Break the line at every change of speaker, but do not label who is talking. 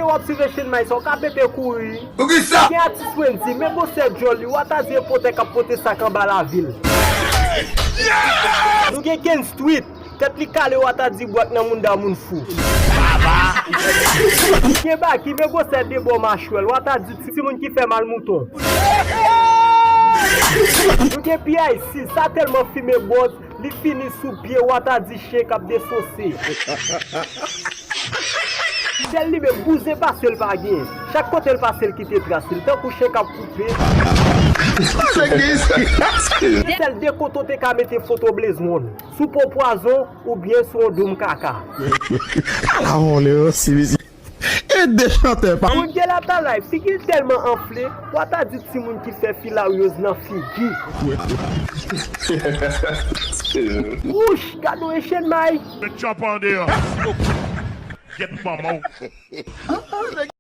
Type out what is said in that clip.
Kote wap si ve chen may son ka pepe kouri. Ki atis Wendy, me bo se joli, wata zi pote ka pote sakan ba la vil. Nou gen Ken Street, tet li kale wata zi boak nan moun da moun fou. Ki ba ki me bo se debo machwel, wata zi si moun ki fe mal mouton. Nou gen pi a isi, sa telman fime boz, li fini sou pied wata zi shake ap de sose. Celle li me bouze pas seul pa gen. Chaque côté le passel qui te trace, tant que chèque a coupé. Celle de côté te ka mette photo blaze monde. Sous pour poison ou bien sous un doum caca.
Ah on est aussi. Et des chanteurs pas.
On gè la ta life, si qu'il tellement enflé, ou ta dit si moun qui fait filarieuse nan figi. Ouch, gado e chen may.
The chop on there. Get my mouth.